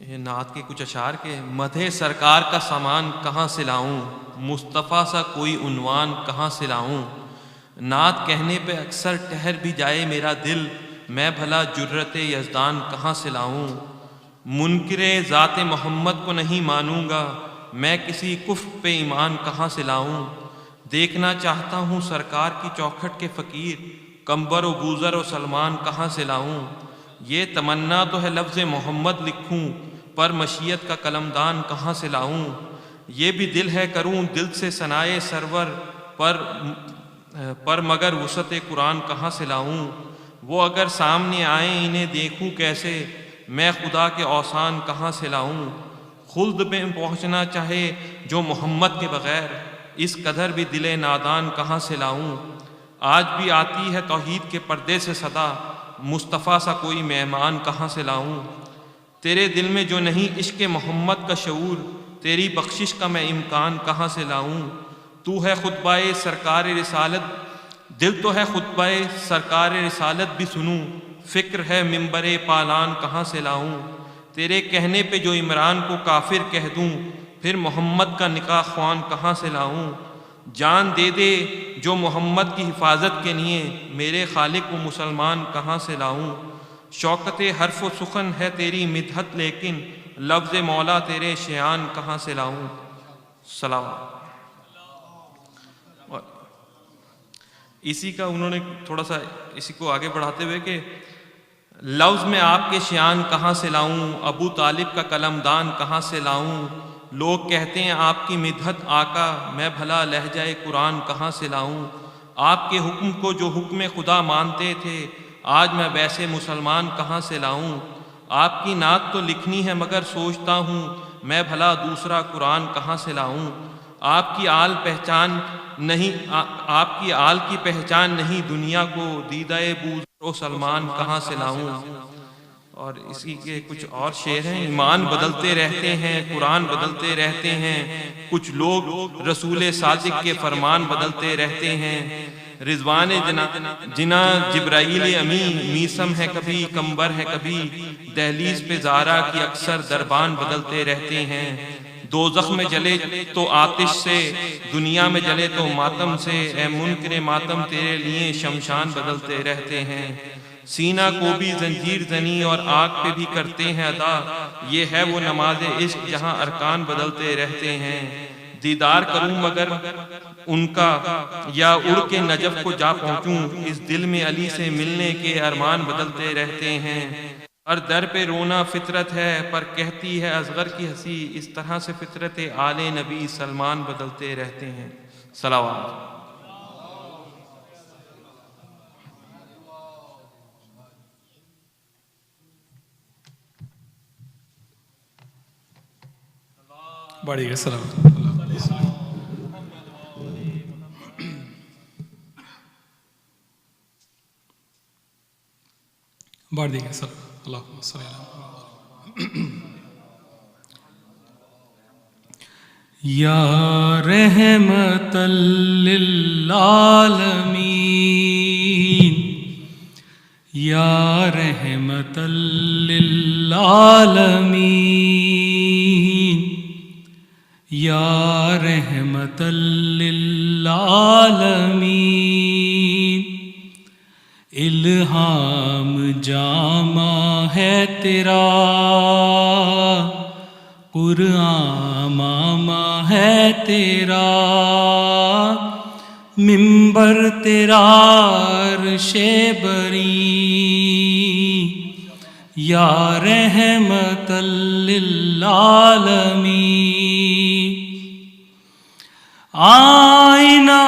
یہ نعت کے کچھ اشعار کے مدح سرکار کا سامان کہاں سے لاؤں، مصطفیٰ سا کوئی عنوان کہاں سے لاؤں، نعت کہنے پہ اکثر ٹھہر بھی جائے میرا دل، میں بھلا جرت یزدان کہاں سے لاؤں، منکر ذات محمد کو نہیں مانوں گا، میں کسی کفر پہ ایمان کہاں سے لاؤں، دیکھنا چاہتا ہوں سرکار کی چوکھٹ کے فقیر، قمبر و بوذر و سلمان کہاں سے لاؤں، یہ تمنا تو ہے لفظ محمد لکھوں، پر مشیت کا قلمدان کہاں سے لاؤں، یہ بھی دل ہے کروں دل سے ثنائے سرور، پر مگر وسعت قرآن کہاں سے لاؤں، وہ اگر سامنے آئیں انہیں دیکھوں کیسے، میں خدا کے اوصان کہاں سے لاؤں، خلد میں پہنچنا چاہے جو محمد کے بغیر، اس قدر بھی دل نادان کہاں سے لاؤں، آج بھی آتی ہے توحید کے پردے سے صدا، مصطفیٰ سا کوئی مہمان کہاں سے لاؤں، تیرے دل میں جو نہیں عشق محمد کا شعور، تیری بخشش کا میں امکان کہاں سے لاؤں، تو ہے خطبہ سرکار رسالت، دل تو ہے خطبہ سرکار رسالت بھی سنوں، فکر ہے منبر پالان کہاں سے لاؤں، تیرے کہنے پہ جو عمران کو کافر کہہ دوں، پھر محمد کا نکاح خوان کہاں سے لاؤں، جان دے دے جو محمد کی حفاظت کے لیے، میرے خالق و مسلمان کہاں سے لاؤں، شوکت حرف و سخن ہے تیری مدحت لیکن، لفظ مولا تیرے شیان کہاں سے لاؤں، صلوات۔ اور اسی کا انہوں نے تھوڑا سا اسی کو آگے بڑھاتے ہوئے کہ لفظ میں آپ کے شیان کہاں سے لاؤں، ابو طالب کا قلمدان کہاں سے لاؤں، لوگ کہتے ہیں آپ کی مدحت آقا، میں بھلا لہجہ قرآن کہاں سے لاؤں، آپ کے حکم کو جو حکم خدا مانتے تھے، آج میں ویسے مسلمان کہاں سے لاؤں، آپ کی نعت تو لکھنی ہے مگر سوچتا ہوں، میں بھلا دوسرا قرآن کہاں سے لاؤں، آپ کی آل پہچان نہیں، آپ کی آل کی پہچان نہیں دنیا کو، دیدہ بوذر و سلمان کہاں سے لاؤں، اور اسی کے کچھ اور شعر ہیں، ایمان بدلتے رہتے ہیں، قرآن بدلتے رہتے ہیں، کچھ لوگ رسول صادق کے فرمان بدلتے رہتے ہیں، رضوان جنا جبرائیل امین، میسم ہے کبھی قمبر ہے کبھی، دہلیز پہ زارا کی اکثر دربان بدلتے رہتے ہیں، دوزخ میں جلے تو آتش سے، دنیا میں جلے تو ماتم سے، اے منکر ماتم تیرے لیے شمشان بدلتے رہتے ہیں، سینہ کو بھی زنجیر زنی اور آگ پہ بھی کرتے ہیں ادا، یہ ہے وہ نماز عشق جہاں ارکان بدلتے رہتے ہیں، دیدار کروں مگر ان کا یا اڑ کے نجف کو جا پہنچوں، اس دل میں علی سے ملنے کے ارمان بدلتے رہتے ہیں، ہر در پہ رونا فطرت ہے پر کہتی ہے اصغر کی ہنسی، اس طرح سے فطرت آل نبی سلمان بدلتے رہتے ہیں، صلوات۔ بڑھیے سلام بڑھ دیگے سلام اللہم صلی اللہ یا رحمت للعالمین، یا رحمت للعالمین، یا رحمت للعالمین، الہام جامع ہے تیرا، قرآن ماما ہے تیرا، منبر تیرا عرش بری، یا رحمت للعالمین، آئینہ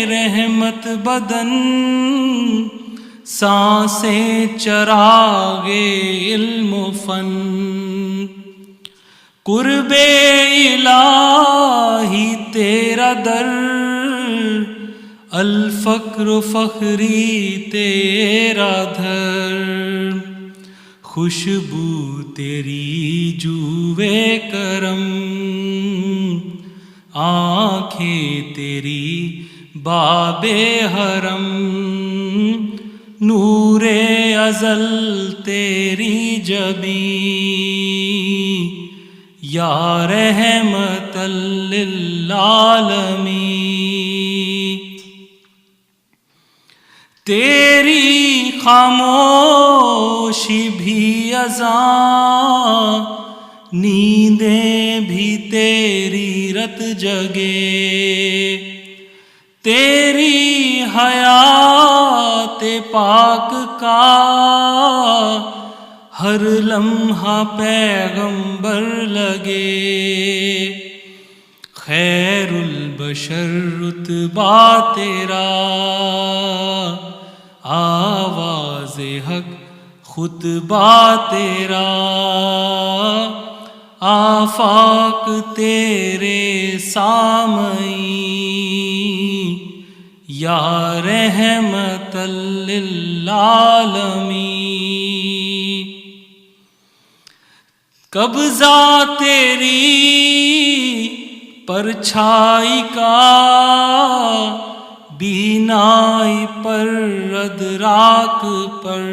رحمت بدن، سانسیں چراغ علم و فن، قرب الہی تیرا در، الفقر فخری تیرا دھر، خوشبو تیری جوے کرم، آنکھیں تیری باب حرم، نور ازل تیری جبیں یا رحمت للعالمین، تیری خاموشی بھی اذان، نیندیں بھی تیری رت جگے، تیری حیات پاک کا ہر لمحہ پیغمبر لگے، خیر البشر رتبہ تیرا، آواز حق خطبہ تیرا، آفاق تیرے سامعین یا رحمت للعالمین، قبضہ تیری پرچھائی کا بینائی پر ادراک پر،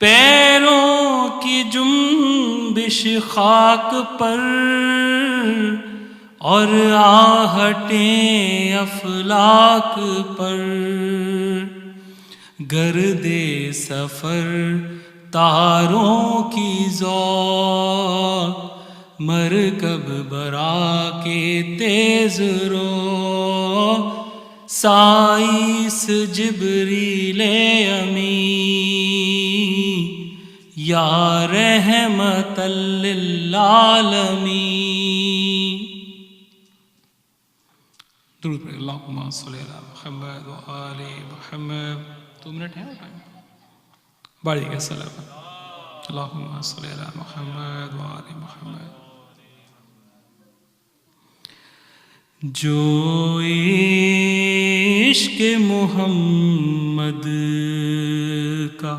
پیروں کی جنبش خاک پر اور آہٹیں افلاک پر، گرد سفر تاروں کی ذوق، مرکب برا کے تیز رو، سائس جبریل امین یا رحمت للعالمین۔ درود پڑھیں، اللہم صلی علی محمد و آل محمد۔ 2 منٹ ہے ٹائم، بڑھ گیا سلام۔ اللہم صلی علی محمد و آل محمد۔ جو عشق محمد کا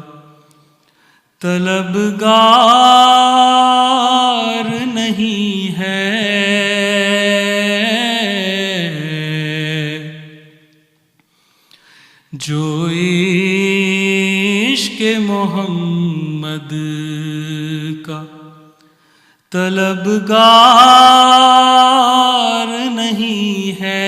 طلبگار نہیں ہے، جو عشق محمد کا طلبگار نہیں ہے،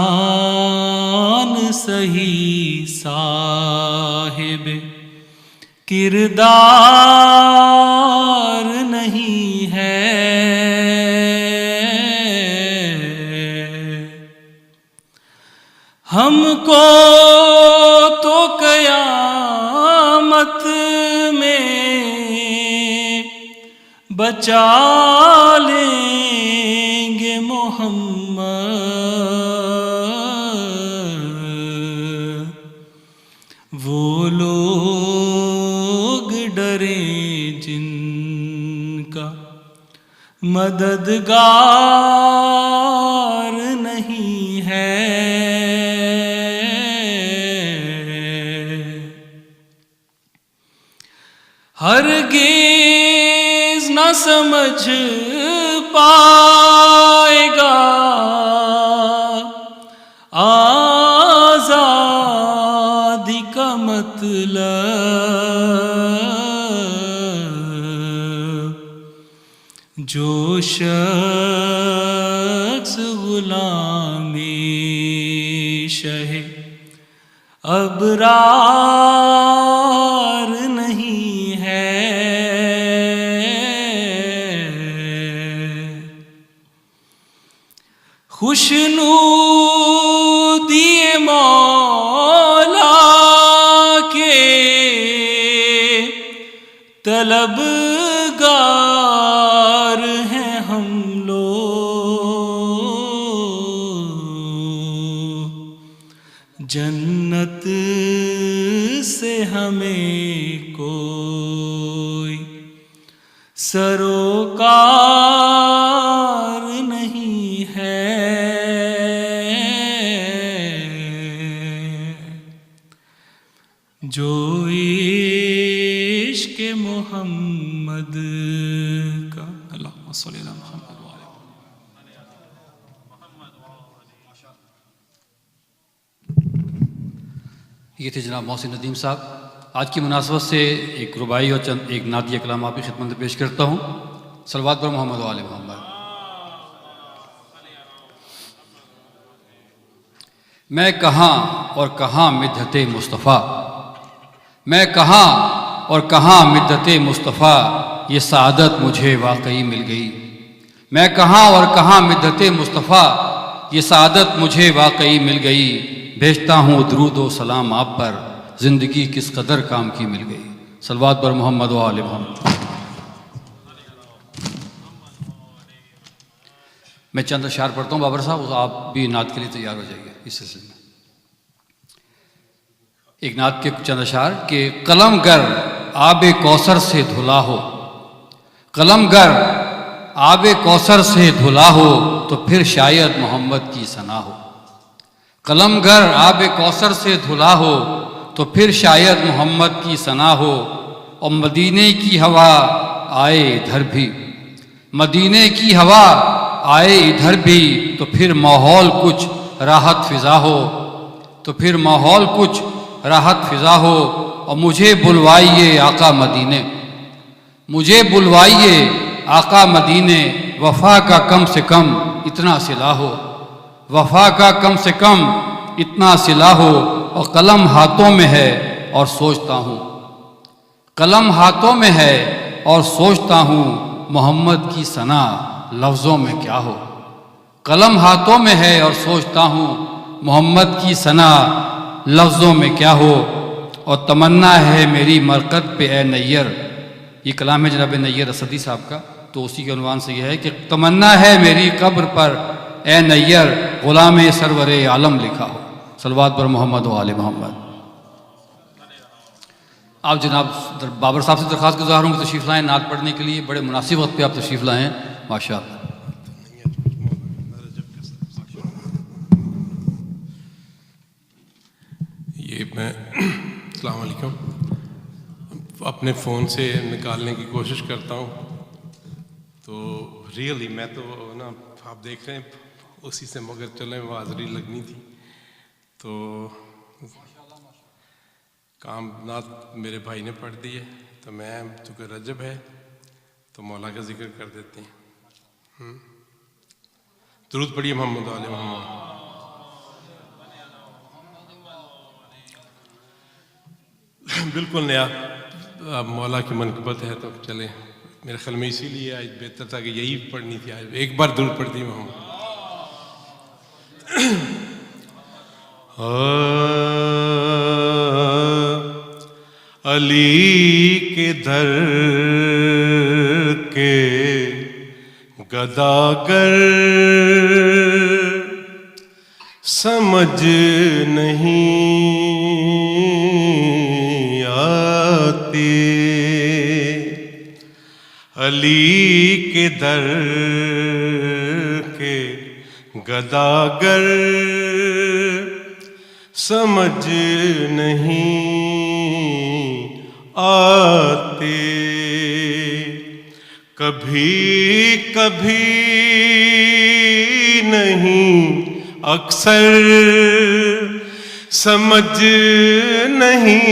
انسان صحیح صاحب کردار نہیں ہے، ہم کو تو قیامت میں بچا لیں گے محمد، وہ لوگ ڈریں جن کا مددگار نہیں ہے، ہرگز نہ سمجھ پائے گا آزادی کا مطلب، جو شخص غلامی شہ ابرار نہیں ہے، خوشنودی مولا کے طلبگار ہیں ہم لوگ، جنت سے ہمیں کوئی سروکار نہیں ہے، جو عشق محمد کا۔ اللہم صلی علی محمد و آل محمد۔ یہ تھے جناب محسن ندیم صاحب. آج کی مناسبت سے ایک رباعی اور چند ایک نعتیہ کلام آپ کی خدمت میں پیش کرتا ہوں. صلوات پر محمد و آل محمد. میں کہاں اور کہاں مدحت مصطفیٰ، میں کہاں اور کہاں مدحت مصطفیٰ، یہ سعادت مجھے واقعی مل گئی. میں کہاں اور کہاں مدحت مصطفیٰ، یہ سعادت مجھے واقعی مل گئی. بھیجتا ہوں درود و سلام آپ پر، زندگی کس قدر کام کی مل گئی. صلوات پر محمد و آل محمد. میں چند اشعار پڑھتا ہوں بابر صاحب، آپ بھی نعت کے لیے تیار ہو جائیے اس سلسلے میں. ایک نعت کے چند اشعار کہ قلم گر آب کوثر سے دھلا ہو، قلم گر آب کوثر سے دھلا ہو تو پھر شاید محمد کی ثنا ہو. قلم گر آب کوثر سے دھلا ہو تو پھر شاید محمد کی ثنا ہو. اور مدینے کی ہوا آئے ادھر بھی، مدینے کی ہوا آئے ادھر بھی تو پھر ماحول کچھ راحت فضا ہو، تو پھر ماحول کچھ راحت فضا ہو. اور مجھے بلوائیے آقا مدینے، مجھے بلوائیے آقا مدینے. وفا کا کم سے کم اتنا صلہ ہو، وفا کا کم سے کم اتنا صلہ ہو. اور قلم ہاتھوں میں ہے اور سوچتا ہوں، قلم ہاتھوں میں ہے اور سوچتا ہوں محمد کی ثنا لفظوں میں کیا ہو. قلم ہاتھوں میں ہے اور سوچتا ہوں محمد کی ثنا لفظوں میں کیا ہو. اور تمنا ہے میری مرقد پہ اے نیر، یہ کلام ہے جناب نیر اسدی صاحب کا، تو اسی کے عنوان سے یہ ہے کہ تمنا ہے میری قبر پر اے نیر، غلام سرور عالم لکھا ہو. صلوات پر محمد و آل محمد. آپ جناب بابر صاحب سے درخواست گزار ہوں کہ تشریف لائیں نعت پڑھنے کے لیے. بڑے مناسب وقت پہ آپ تشریف لائیں ہیں ماشاء اللہ. یہ میں السلام علیکم اپنے فون سے نکالنے کی کوشش کرتا ہوں. تو ریئلی میں تو نا آپ دیکھ رہے ہیں اسی سے مگر چلیں وہ حاضری لگنی تھی. تو کام نعت میرے بھائی نے پڑھ دی ہے، تو میں چونکہ رجب ہے تو مولا کا ذکر کر دیتے ہیں. درود پڑھیے محمد علیہ محمد. بالکل نیا مولا کی منقبت ہے تو چلیں، میرے خیال میں اسی لیے آج بہتر تھا کہ یہی پڑھنی تھی. آج ایک بار درود پڑھ دی محمد. علی کے در کے گداگر سمجھ نہیں آتے، علی کے در کے گداگر سمجھ نہیں آتے. کبھی کبھی نہیں اکثر سمجھ نہیں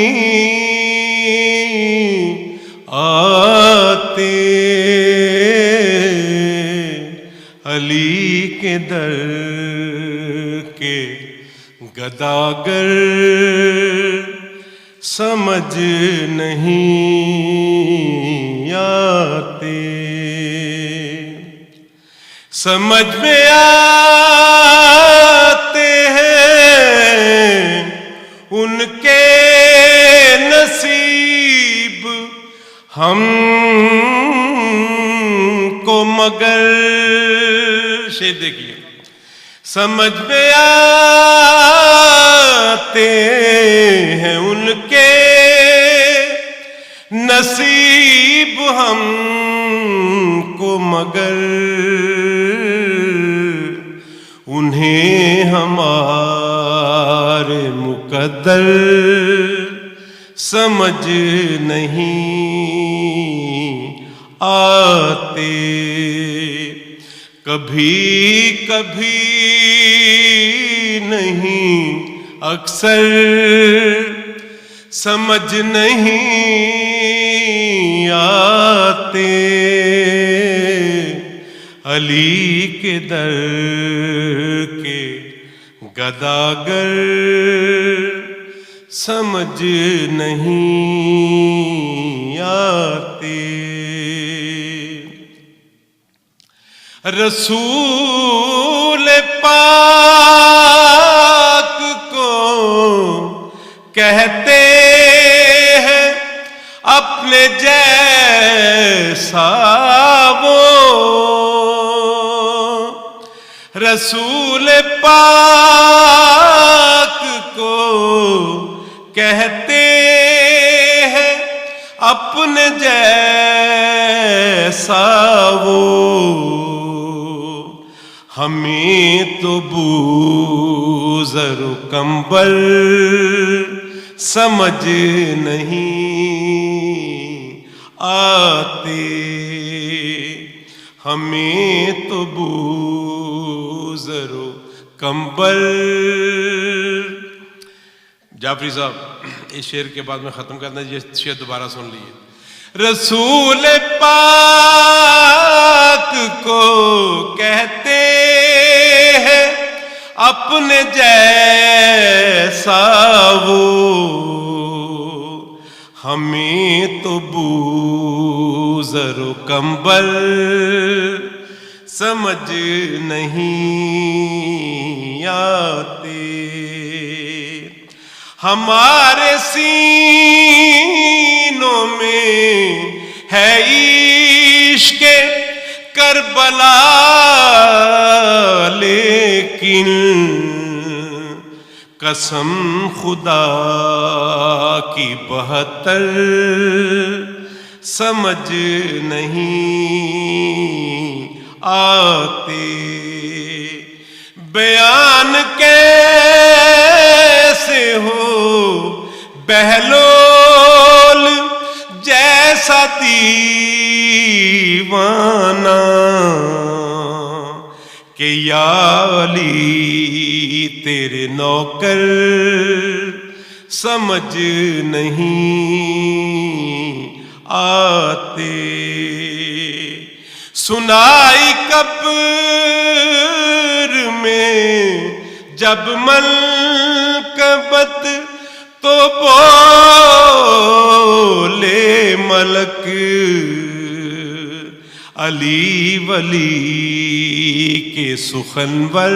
آتے، علی کے در کے گداگر سمجھ نہیں آتے. سمجھ میں آتے ہیں ان کے نصیب ہم کو مگر شعر دیکھیے. سمجھ میں آتے ہیں ان کے نصیب ہم کو مگر انہیں ہمارے مقدر سمجھ نہیں آتے. کبھی کبھی نہیں اکثر سمجھ نہیں آتے، علی کے در کے گداگر سمجھ نہیں آتے۔ رسول پاک کو کہتے ہیں اپنے جیسا وہ، رسول پاک کو کہتے ہیں اپنے جیسا وہ، ہمیں تو بوزر و کمبل سمجھ نہیں آتے، ہمیں تو بوزر و کمبل۔ جعفری صاحب اس شعر کے بعد میں ختم کرنا، یہ شعر دوبارہ سن لیجیے۔ رسول پاک کو کہتے ہیں اپنے جیسا وہ، ہمیں تو بوزر و کمبل سمجھ نہیں آتے، ہمارے سینوں میں ہے عشق کربلا، لیکن قسم خدا کی 72 سمجھ نہیں آتے، بیان کیسے ہو بہلول جیسا دیوانہ، کہ یا علی تیرے نوکر سمجھ نہیں آتے، سنائی قبر میں جب منقبت تو بولے ملک، علی ولی کے سخنور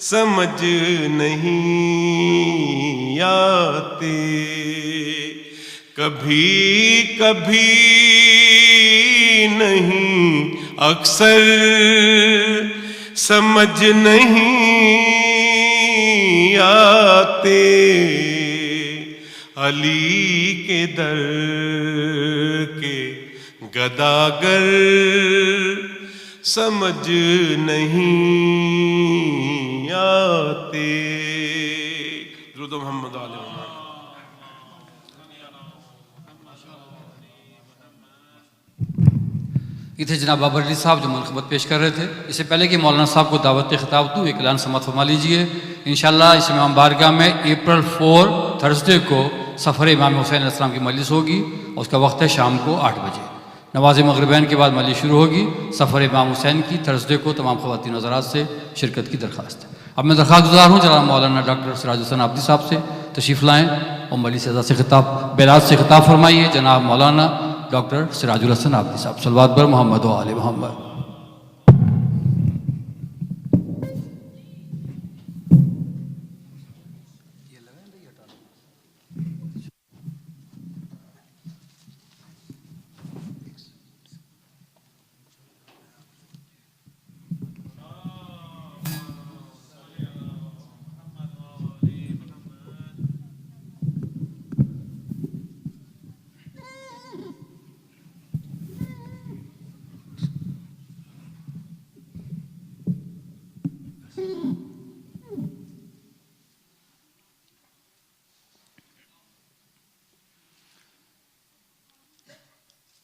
سمجھ نہیں آتے، کبھی کبھی نہیں اکثر سمجھ نہیں آتے، علی کے در کے گداگر سمجھ نہیں آتے۔ درود محمد علیہ وسلم۔ یہ تھے جناب بابر علی صاحب جو منقبت پیش کر رہے تھے۔ اس سے پہلے کہ مولانا صاحب کو دعوت خطاب دوں، ایک اعلان سماعت فرما لیجئے۔ انشاءاللہ اس امام بارگاہ میں اپریل 4 تھرسڈے کو سفر امام حسین علیہ السلام کی مجلس ہوگی، اور اس کا وقت ہے شام کو 8 بجے۔ نماز مغربین کے بعد مجلس شروع ہوگی۔ سفر امام حسین کی تھرسڈے کو تمام خواتین حضرات سے شرکت کی درخواست ہے۔ اب میں درخواست گزار ہوں جناب مولانا ڈاکٹر سراج حسن عابدی صاحب سے تشریف لائیں اور مجلس اعزاز سے خطاب بیلات سے خطاب فرمائیے۔ جناب مولانا ڈاکٹر سراج الحسن عابدی صاحب، صلوات بر محمد و آل محمد۔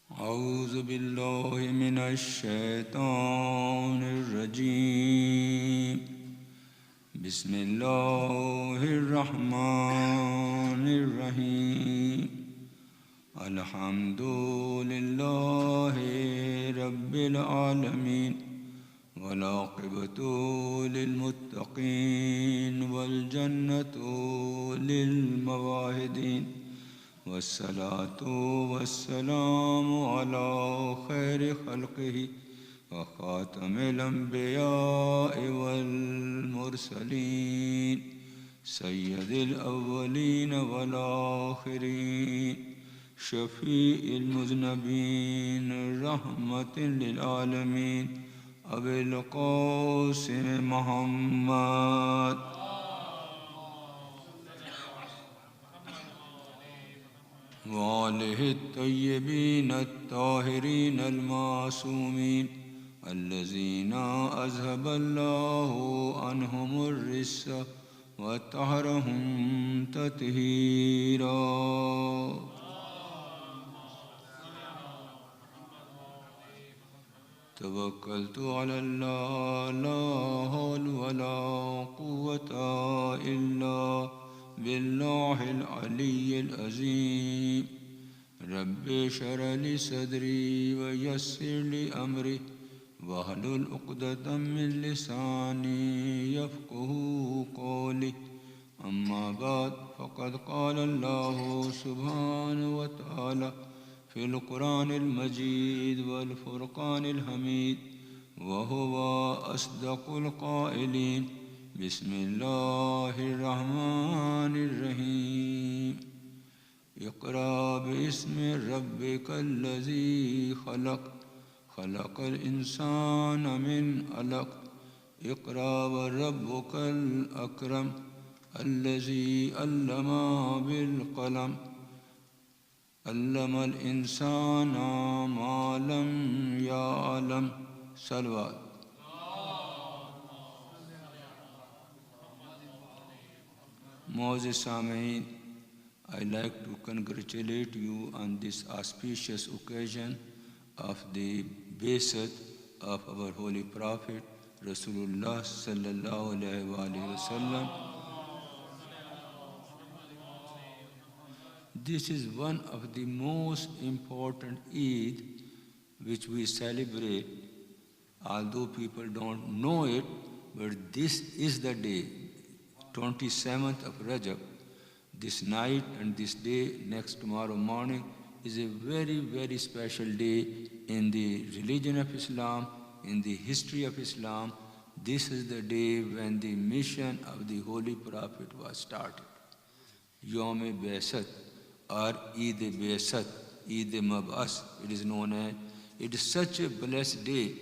أعوذ بالله من الشيطان الرجيم بسم الله الرحمن الرحيم الحمد لله رب العالمين والعاقبة للمتقين والجنة للموحدين والصلاة والسلام على خير خلقه وخاتم الأنبياء والمرسلين سيد الأولين والآخرين شفيع المذنبين رحمة للعالمين أبي القاسم محمد وآله الطيبين الطاهرين المعصومين الذين أذهب الله عنهم الرجس وطهرهم تطهيرا توكلت على الله لا حول ولا قوة إلا بالله العلي العظيم رب اشرح لي صدري ويسر لي أمري واحلل عقدة من لساني يفقه قولي أما بعد فقد قال الله سبحانه وتعالى في القرآن المجيد والفرقان الحميد وهو أصدق القائلين بسم الله الرحمن الرحيم اقرأ باسم ربك الذي خلق خلق الإنسان من علق اقرأ وربك الأكرم الذي علم بالقلم علم الإنسان ما لم يعلم صلوات Moses Samain, I'd like to congratulate you on this auspicious occasion of the Baisat of our Holy Prophet Rasulullah sallallahu alaihi wasallam. This is one of the most important Eid which we celebrate, although people don't know it, but this is the day, 27th of Rajab. This night and this day, next tomorrow morning, is a very, very special day in the religion of Islam, in the history of Islam. This is the day when the mission of the Holy Prophet was started. Yom Baisat or Eid Baisat, Eid Mab'as, it is known as. It is such a blessed day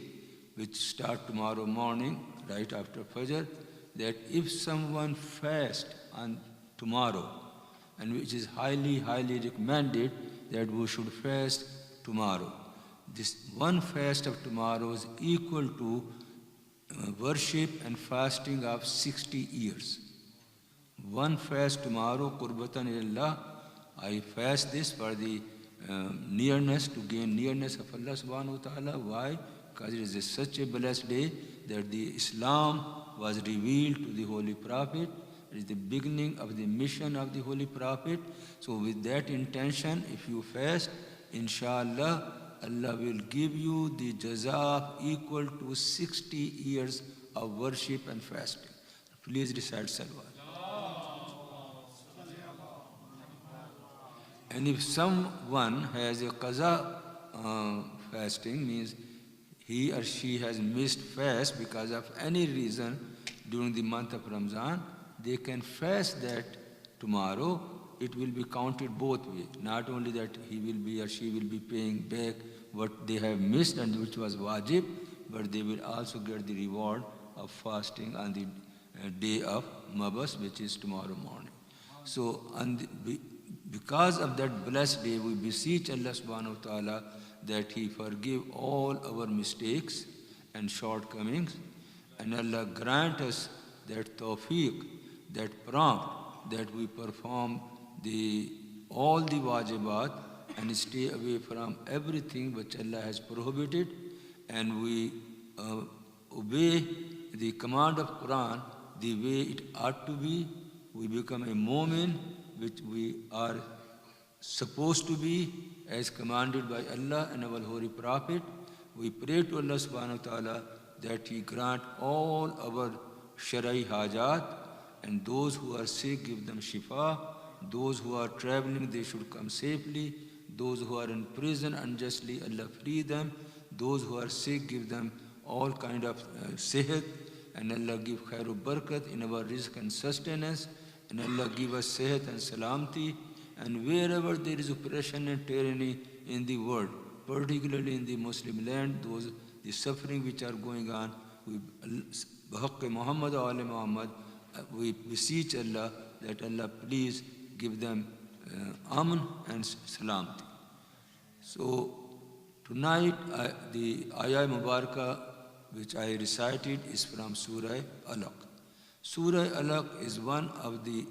which starts tomorrow morning, right after Fajr, that if someone fasts on tomorrow, and which is highly, highly recommended that we should fast tomorrow. This one fast of tomorrow is equal to worship and fasting of 60 years. One fast tomorrow, Qurbatan ilallah, I fast this for the nearness, to gain nearness of Allah subhanahu wa ta'ala. Why? Because it is such a blessed day that the Islam was revealed to the Holy Prophet. It is the beginning of the mission of the Holy Prophet. So with that intention, if you fast, inshallah, Allah will give you the jaza equal to 60 years of worship and fasting. Please recite salawat. And if someone has a qaza fasting, means he or she has missed fast because of any reason during the month of Ramzan, they can fast that tomorrow. It will be counted both ways. Not only that he will be or she will be paying back what they have missed and which was wajib, but they will also get the reward of fasting on the day of Mabas, which is tomorrow morning. So because of that blessed day, we beseech Allah subhanahu wa ta'ala that He forgive all our mistakes and shortcomings, and Allah grant us that tawfiq, that prompt, that we perform all the wajibat and stay away from everything which Allah has prohibited, and we obey the command of Quran, the way it ought to be. We become a mu'min, which we are supposed to be, as commanded by Allah and our Holy Prophet. We pray to Allah subhanahu wa ta'ala that He grant all our Sharai Hajat, and those who are sick, give them shifa. Those who are traveling, they should come safely. Those who are in prison unjustly, Allah free them. Those who are sick, give them all kind of sehat, and Allah give khairu barakat in our rizq and sustenance, and Allah give us sehat and salamti. And wherever there is oppression and tyranny in the world, particularly in the Muslim land, the suffering which are going on, we Bahaq Muhammad wa Ali Muhammad, we beseech Allah that Allah please give them aman and salamti. So tonight the ayah Mubarakah which I recited is from Surah Alaq. Surah Alaq is one of the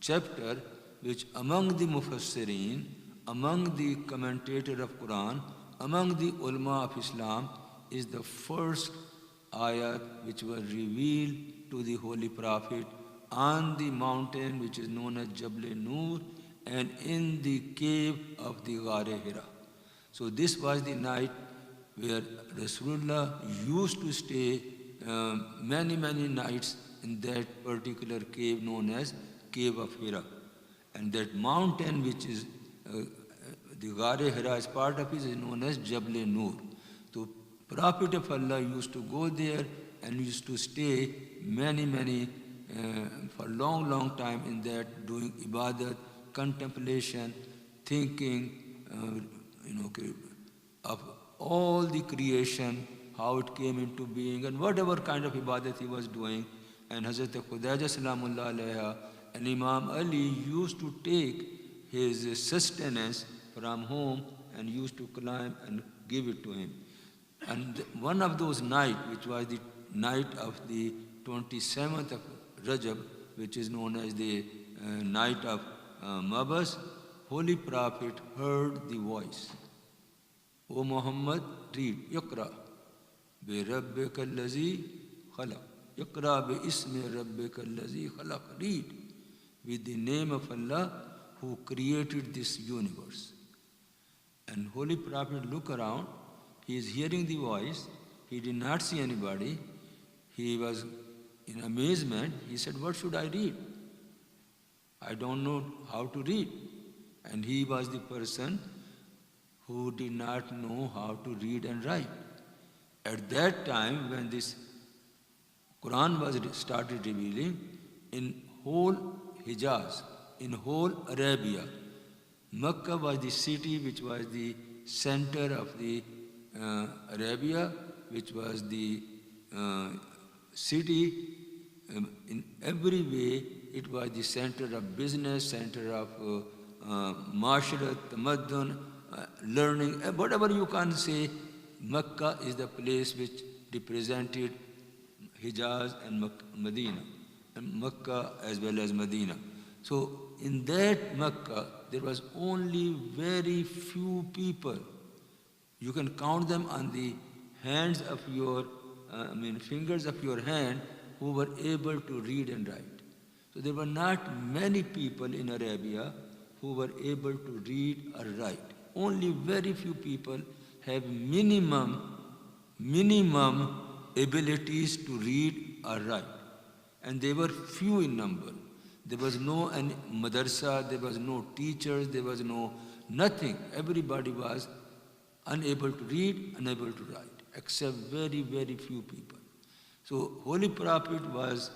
chapter which among the Mufassirin, among the commentator of Quran, among the ulama of Islam, is the first ayat which was revealed to the Holy Prophet on the mountain which is known as Jabal Nur and in the cave of the Ghar Hira. So this was the night where Rasulullah used to stay many nights in that particular cave known as Cave of Hira. And that mountain which is the Ghar Hira is part of it is known as Jabal Nur. So Prophet of Allah used to go there and used to stay many for long time in that, doing ibadat, contemplation, thinking, of all the creation, how it came into being, and whatever kind of ibadat he was doing. And Hazrat Khudaija Salamullah Alayha and Imam Ali used to take his sustenance from home and used to climb and give it to him. And one of those nights, which was the night of the 27th of Rajab, which is known as the night of Mabas, Holy Prophet heard the voice. O Muhammad, read, Iqra bi rabbika allazi khalaq. Iqra bi ismi rabbika allazi khalaq. Read with the name of Allah who created this universe. And Holy Prophet looked around. He is hearing the voice. He did not see anybody. He was in amazement. He said, what should I read? I don't know how to read. And he was the person who did not know how to read and write. At that time, when this Quran was started revealing, in whole Hijaz, in whole Arabia, Makkah was the city which was the center of the Arabia, which was the city in every way. It was the center of business, center of Mashrat, Tamaddun, learning, whatever you can say. Makkah is the place which represented Hijaz and Medina, and Makkah as well as Medina. So in that Makkah, there was only very few people. You can count them on the hands of your, fingers of your hand who were able to read and write. So there were not many people in Arabia who were able to read or write. Only very few people have minimum abilities to read or write. And they were few in number. There was no madrasa, there was no teachers, there was nothing. Everybody was unable to read, unable to write, except very few people. So Holy Prophet was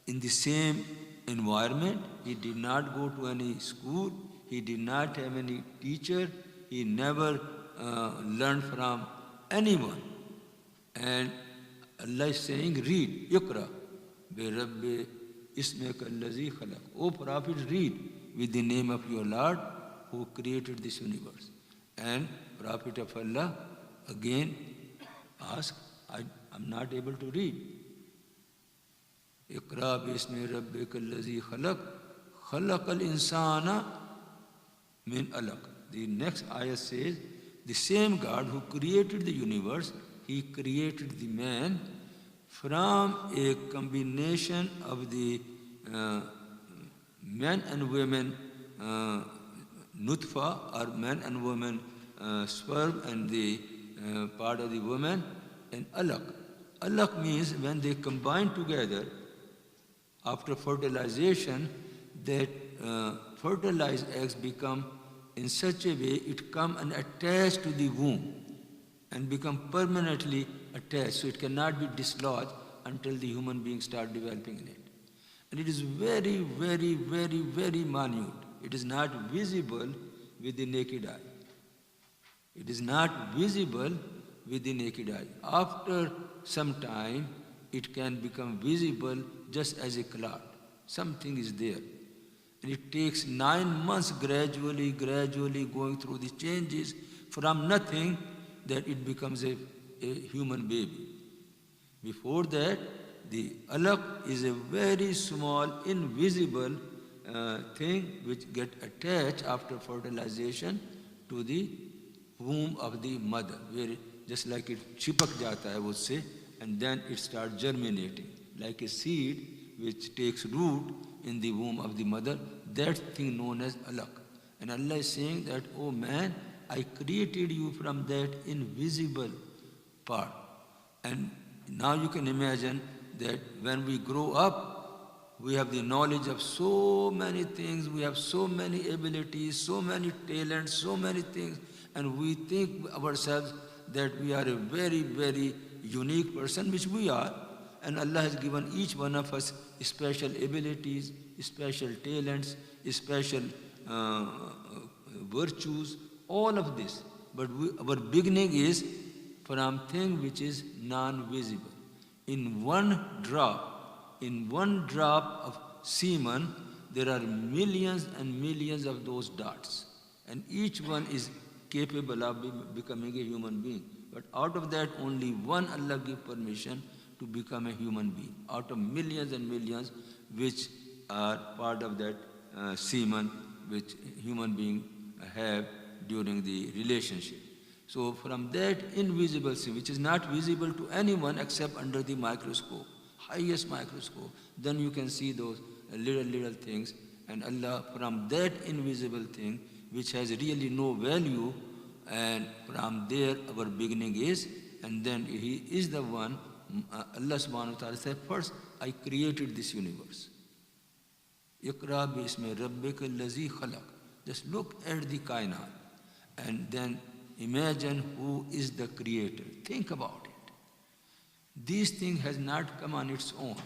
in the same environment. He did not go to any school. He did not have any teacher. He never learned from anyone. And Allah is saying, read, Iqra, bi Rabbi Ismika allazi khalaq. O Prophet, read with the name of your Lord who created this universe. And Prophet of Allah again asked, I'm not able to read. Iqra bi ismi rabbika allazi khalaq, khalaqal insana min alaq. The next ayah says, the same God who created the universe, He created the man from a combination of the men and women nutfa, or men and women sperm, and the part of the woman, and alaq. Alaq means when they combine together after fertilization, that fertilized eggs become in such a way it come and attach to the womb and become permanently attached, so it cannot be dislodged until the human being start developing in it. And it is very, very, very, very minute. It is not visible with the naked eye. It is not visible with the naked eye. After some time, it can become visible just as a cloud. Something is there. And it takes 9 months gradually going through the changes from nothing that it becomes a human baby. Before that, the alaq is a very small, invisible thing which get attached after fertilization to the womb of the mother, where just like it chipak jata hai, I would say, and then it starts germinating like a seed which takes root in the womb of the mother. That thing known as alaq. And Allah is saying that, oh man, I created you from that invisible part. And now you can imagine that when we grow up, we have the knowledge of so many things, we have so many abilities, so many talents, so many things, and we think ourselves that we are a very, very unique person, which we are. And Allah has given each one of us special abilities, special talents, special virtues, all of this. But our beginning is from thing which is non-visible. In one drop of semen, there are millions and millions of those dots. And each one is capable of becoming a human being. But out of that, only one Allah gives permission to become a human being, out of millions and millions which are part of that semen which human beings have during the relationship. So from that invisible semen, which is not visible to anyone except under the microscope, highest microscope, then you can see those little things. And Allah, from that invisible thing, which has really no value, and from there our beginning is, and then He is the one. Allah subhanahu wa ta'ala said, first I created this universe. Iqra bismi rabbika allazi khalaq. Just look at the kainat and then imagine who is the creator. Think about it. This thing has not come on its own.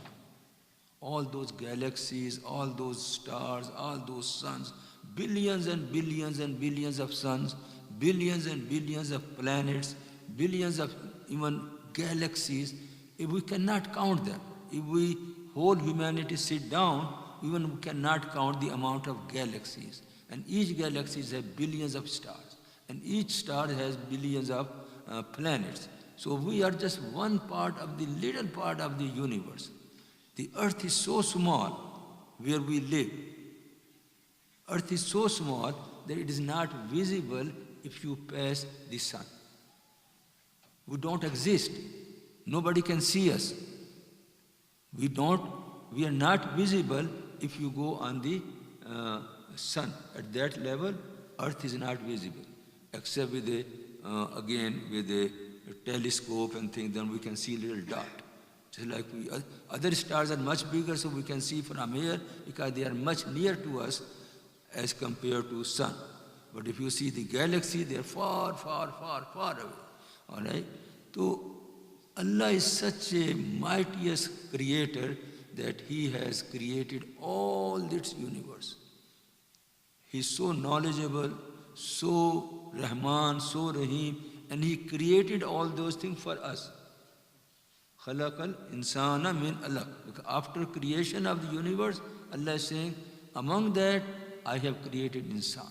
All those galaxies, all those stars, all those suns, billions and billions and billions of suns, billions and billions of planets, billions of even galaxies. If we cannot count them, if we whole humanity sit down, even we cannot count the amount of galaxies. And each galaxy has billions of stars. And each star has billions of planets. So we are just one part of the little part of the universe. The earth is so small where we live. Earth is so small that it is not visible if you pass the sun. We don't exist. Nobody can see us. We are not visible if you go on the sun. At that level, earth is not visible. Except with a telescope and things, then we can see little dot. Just like other stars are much bigger, so we can see from here because they are much near to us as compared to sun. But if you see the galaxy, they are far, far, far, far away. All right? So Allah is such a mightiest creator that He has created all this universe. He is so knowledgeable, so Rahman, so Rahim, and He created all those things for us. Khalaqal insana min alaq. After creation of the universe, Allah is saying, among that I have created insan.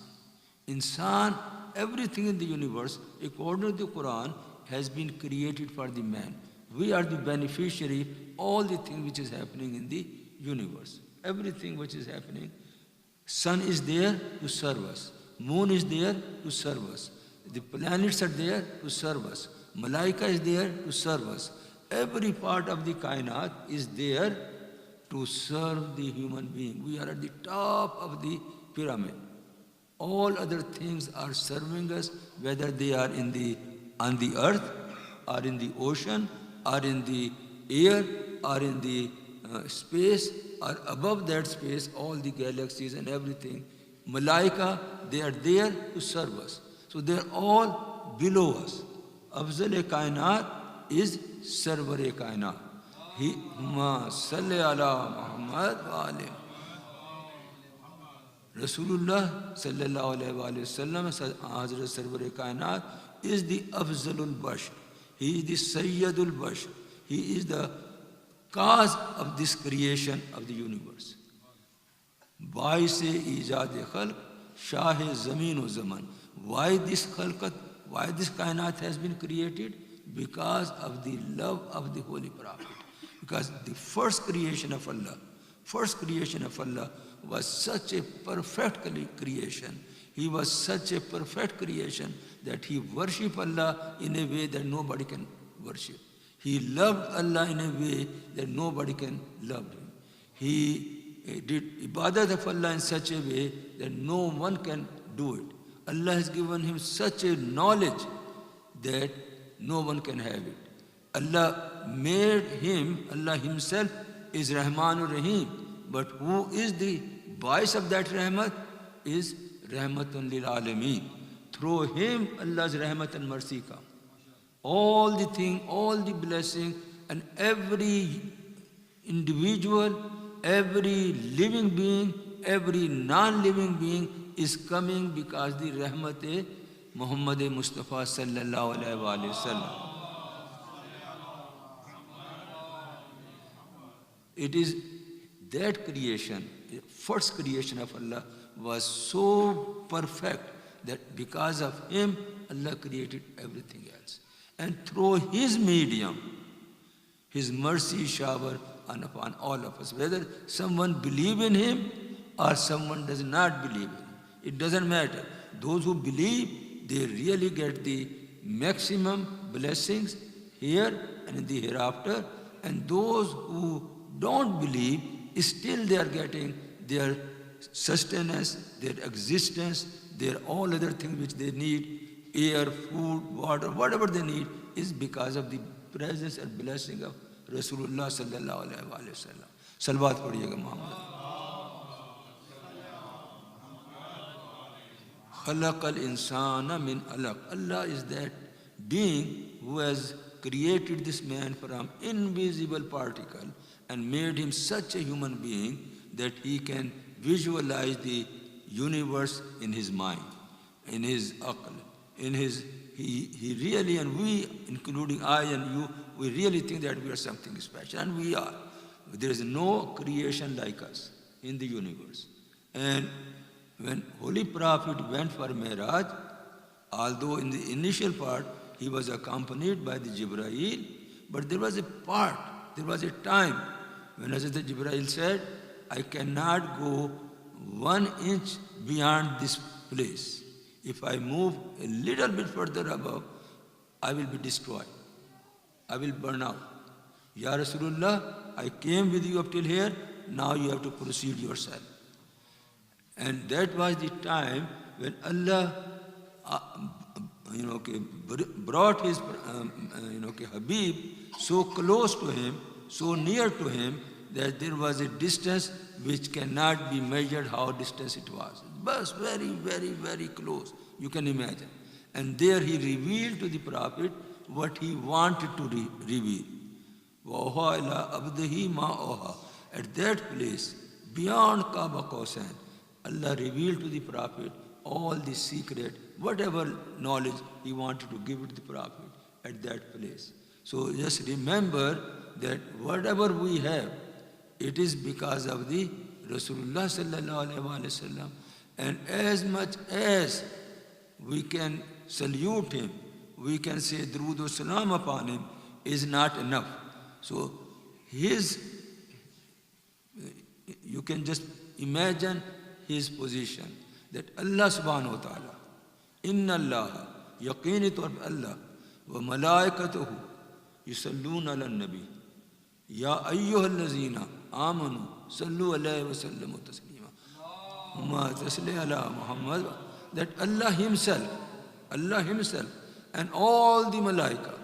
Insan, everything in the universe, according to the Quran, has been created for the man. We are the beneficiary, all the things which is happening in the universe. Everything which is happening. Sun is there to serve us. Moon is there to serve us. The planets are there to serve us. Malaika is there to serve us. every part of the kainat is there to serve the human being. We are at the top of the pyramid. All other things are serving us, whether they are on the earth, or in the ocean, or in the air, or in the space, or above that space, all the galaxies and everything. Malaika, they are there to serve us. So they are all below us. Afzal-e-Kainat is Sarwar-e-Kainat. Salli ala Muhammad wa alim. Rasulullah sallallahu alayhi wa sallam, Hazrat Sarwar-e-Kainat, is the Afzalul Bashar. He is the Sayyidul Bashar. He is the cause of this creation of the universe. Baise ijad khalq, Shah Zameen o Zaman. Why this khalqat, why this kainat has been created? Because of the love of the Holy Prophet. Because the first creation of Allah was such a perfect creation. He was such a perfect creation that he worshipped Allah in a way that nobody can worship. He loved Allah in a way that nobody can love him. He did ibadat of Allah in such a way that no one can do it. Allah has given him such a knowledge that no one can have it. Allah made him, Allah himself is Rahmanur Rahim. But who is the voice of that rahmat? Is Rahmatun lil Alameen. Through him, Allah's rahmat and mercy come. All the thing, all the blessing, and every individual, every living being, every non-living being is coming because the rahmat Muhammad Mustafa sallallahu alaihi wasallam. It is that creation, first creation of Allah, was so perfect that because of him, Allah created everything else. And through his medium, his mercy shower upon all of us. Whether someone believe in him or someone does not believe in him, it doesn't matter. Those who believe, they really get the maximum blessings here and in the hereafter. And those who don't believe, still they are getting their sustenance, their existence, their all other things which they need, air, food, water, whatever they need, is because of the presence and blessing of Rasulullah sallallahu alaihi wasallam. Salawat padiyega Muhammad. Khalaqal insana min alaq. Allah is that being who has created this man from invisible particle and made him such a human being that he can visualize the universe in his mind, in his aql, in his, he really, and we, including I and you, we really think that we are something special, and we are. There is no creation like us in the universe. And when Holy Prophet went for Mi'raj, although in the initial part he was accompanied by the Jibreel, but there was a part, there was a time when Hazrat Jibreel said, I cannot go 1 inch beyond this place. If I move a little bit further above, I will be destroyed. I will burn out. Ya Rasulullah, I came with you up till here, now you have to proceed yourself. And that was the time when Allah brought his Habib so close to him, so near to him, that there was a distance which cannot be measured how distance it was. But very, very, very close, you can imagine. And there he revealed to the Prophet what he wanted to reveal. وَأَوْحَى إِلَىٰ عَبْدِهِ مَا أَوْحَىٰ. At that place, beyond Kaaba Qawsain, Allah revealed to the Prophet all the secret, whatever knowledge he wanted to give it to the Prophet at that place. So just remember that whatever we have, it is because of the Rasulullah sallallahu alaihi wasallam. And as much as we can salute him, we can say Durood wa Salam upon him, is not enough. So you can just imagine his position, that Allah subhanahu wa ta'ala, Inna Allah, yaqini taur Allah, wa malaikatuhu, يصلون على النبي يا أيها الذين آمنوا صلوا عليه وسلموا تسليما وما تصلي على محمد. That Allah Himself and all the Malaika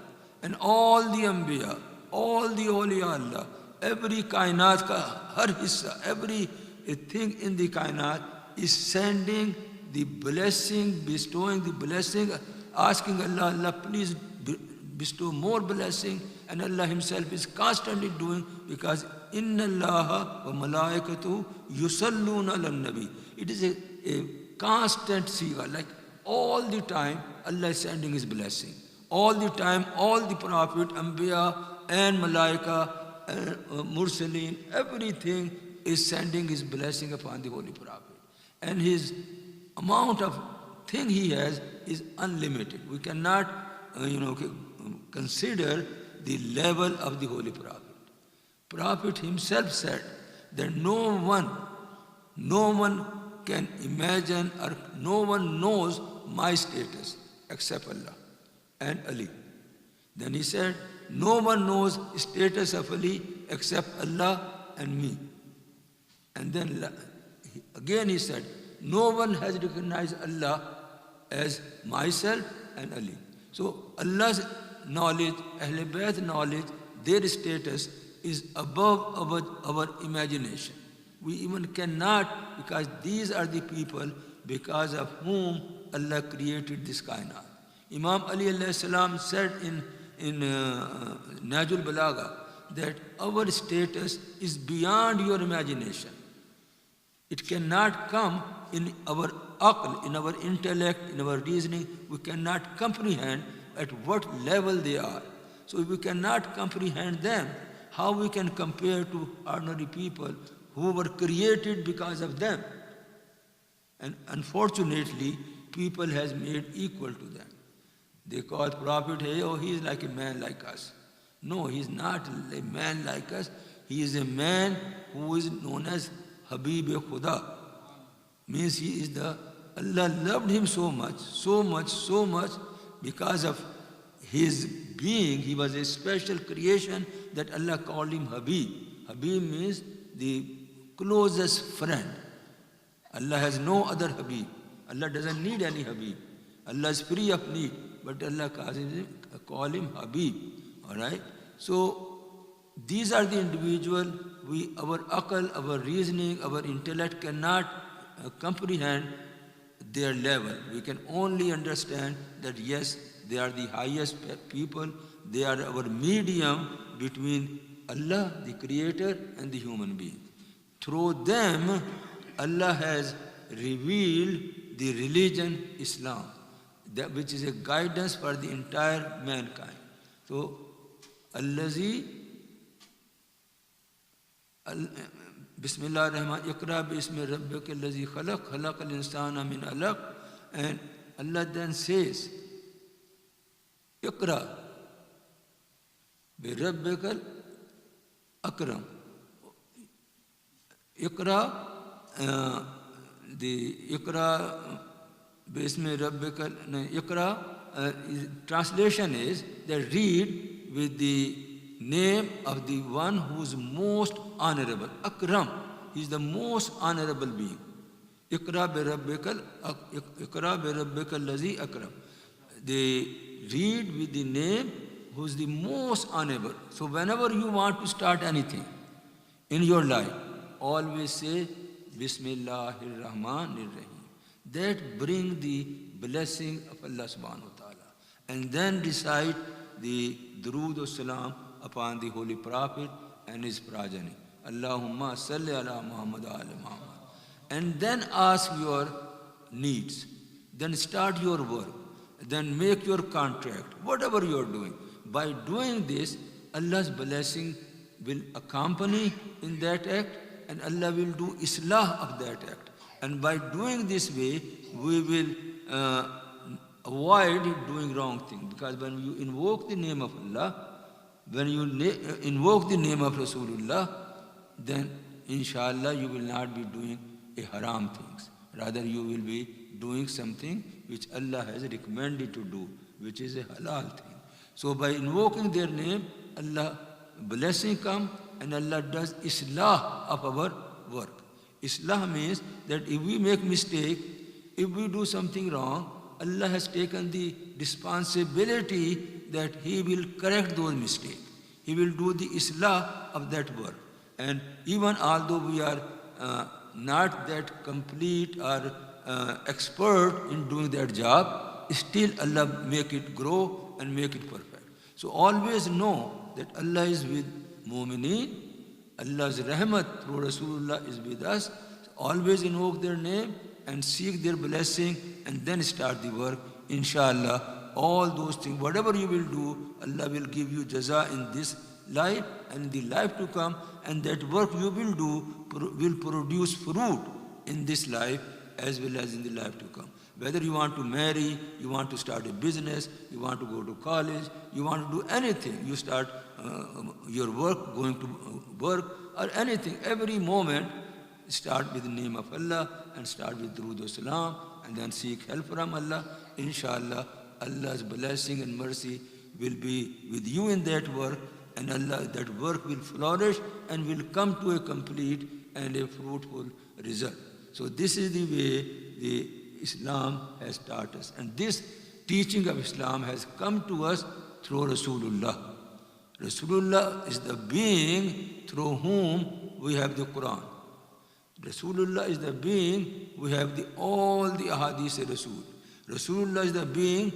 and all the Anbiya, all the awliya Allah, every kainat ka har hissa, every thing in the kainat is sending the blessing, bestowing the blessing, asking Allah, Allah please bestow more blessing, and Allah Himself is constantly doing, because inna Allaha wa malaikatu yusalluna ala nabi. It is a constant siga, like all the time Allah is sending His blessing. All the time, all the Prophet, Anbiya and Malaika, Mursaleen, everything is sending His blessing upon the Holy Prophet. And His amount of thing He has is unlimited. We cannot, consider the level of the Holy Prophet. Prophet himself said that no one can imagine or no one knows my status except Allah and Ali. Then he said, no one knows status of Ali except Allah and me. And then again he said, no one has recognized Allah as myself and Ali. So Allah's knowledge, Ahl Bayt knowledge, their status is above our imagination. We even cannot, because these are the people because of whom Allah created this kainat. Imam Ali alayhi salam said in Najul Balagha that our status is beyond your imagination. It cannot come in our aql, in our intellect, in our reasoning. We cannot comprehend at what level they are. So if we cannot comprehend them, how we can compare to ordinary people who were created because of them? And unfortunately, people has made equal to them. They call Prophet, hey, oh, he is like a man like us. No, he is not a man like us. He is a man who is known as Habib-e-Khuda. Means he is Allah loved him so much, because of his being. He was a special creation that Allah called him Habib. Habib means the closest friend. Allah has no other Habib. Allah doesn't need any Habib. Allah is free of need, but Allah call him Habib. Alright? So these are the individual, our aql, our reasoning, our intellect cannot comprehend their level. We can only understand that yes, they are the highest people, they are our medium between Allah, the Creator, and the human being. Through them, Allah has revealed the religion Islam, which is a guidance for the entire mankind. So, Allazi, Bismillah ar-Rahman, Iqra bi-ismi rabbika allazi khalaq, khalaq al-insana min alaq. And Allah then says, Iqra bi-rabbika al-akram. Iqra, the Iqra bi-ismi rabbika, Iqra, translation is that read with the name of the one who is most honorable. Akram, he is the most honorable being. Iqra bi rabbika allazi akram. They read with the name who is the most honorable. So whenever you want to start anything in your life, always say Bismillahir Rahmanir Rahim. That bring the blessing of Allah subhanahu wa ta'ala. And then recite the Durood wa Salam upon the Holy Prophet and his progeny. Allahumma salli ala Muhammad wa ala Muhammad. And then ask your needs. Then start your work. Then make your contract. Whatever you are doing. By doing this, Allah's blessing will accompany in that act, and Allah will do islah of that act. And by doing this way, we will avoid doing wrong thing. Because when you invoke the name of Allah, when you invoke the name of Rasulullah, then inshallah you will not be doing a haram things. Rather you will be doing something which Allah has recommended to do, which is a halal thing. So by invoking their name, Allah blessing come and Allah does islah of our work. Islah means that if we make mistake, if we do something wrong, Allah has taken the responsibility that He will correct those mistakes. He will do the islah of that work. And even although we are not that complete or expert in doing that job, still Allah make it grow and make it perfect. So always know that Allah is with mu'mineen, Allah's rahmat through Rasulullah is with us. Always invoke their name and seek their blessing and then start the work. Inshallah, all those things, whatever you will do, Allah will give you jaza in this life and in the life to come, and that work you will do will produce fruit in this life as well as in the life to come. Whether you want to marry, you want to start a business, you want to go to college, you want to do anything, you start your work, going to work or anything, every moment start with the name of Allah and start with Durood Salam and then seek help from Allah. Inshallah, Allah's blessing and mercy will be with you in that work, and Allah, that work will flourish and will come to a complete and a fruitful result. So this is the way the Islam has taught us. And this teaching of Islam has come to us through Rasulullah. Rasulullah is the being through whom we have the Quran. Rasulullah is the being, we have all the ahadith of Rasul. Rasulullah is the being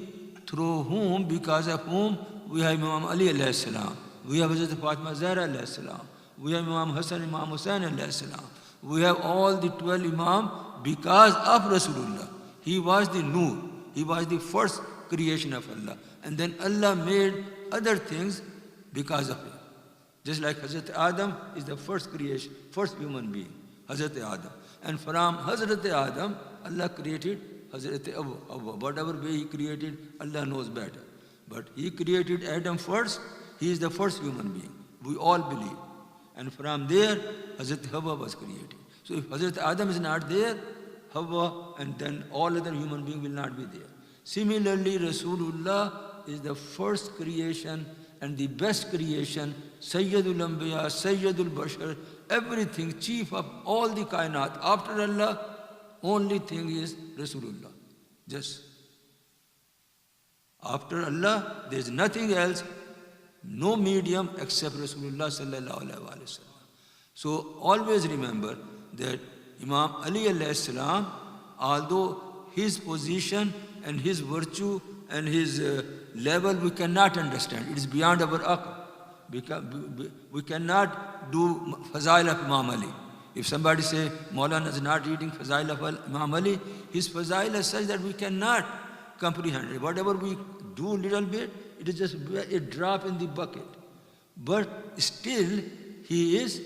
through whom, because of whom, we have Imam Ali alayhi salam. We have Hazrat Fatima Zahra alayhi salam. We have Imam Hassan, Imam Hussain alayhi salam. We have all the 12 Imam because of Rasulullah. He was the Noor. He was the first creation of Allah. And then Allah made other things because of him. Just like Hazrat Adam is the first creation, first human being, Hazrat Adam. And from Hazrat Adam, Allah created Hazrat Awwa. Whatever way He created, Allah knows better. But He created Adam first. He is the first human being. We all believe. And from there, Hazrat Hawa was created. So if Hazrat Adam is not there, Hawa and then all other human beings will not be there. Similarly, Rasulullah is the first creation and the best creation, Sayyidul Anbiya, Sayyidul Bashar, everything, chief of all the kainat. After Allah, only thing is Rasulullah. Just after Allah, there is nothing else, no medium except Rasulullah sallallahu alaihi wasallam. So always remember that Imam Ali alayhi salam, although his position and his virtue and his level we cannot understand, it is beyond our aql. We cannot do Fazail of Imam Ali. If somebody say Maulana is not reading Fazail of Imam Ali, his Fazail is such that we cannot comprehend it. Whatever we do little bit, it is just a drop in the bucket. But still, he is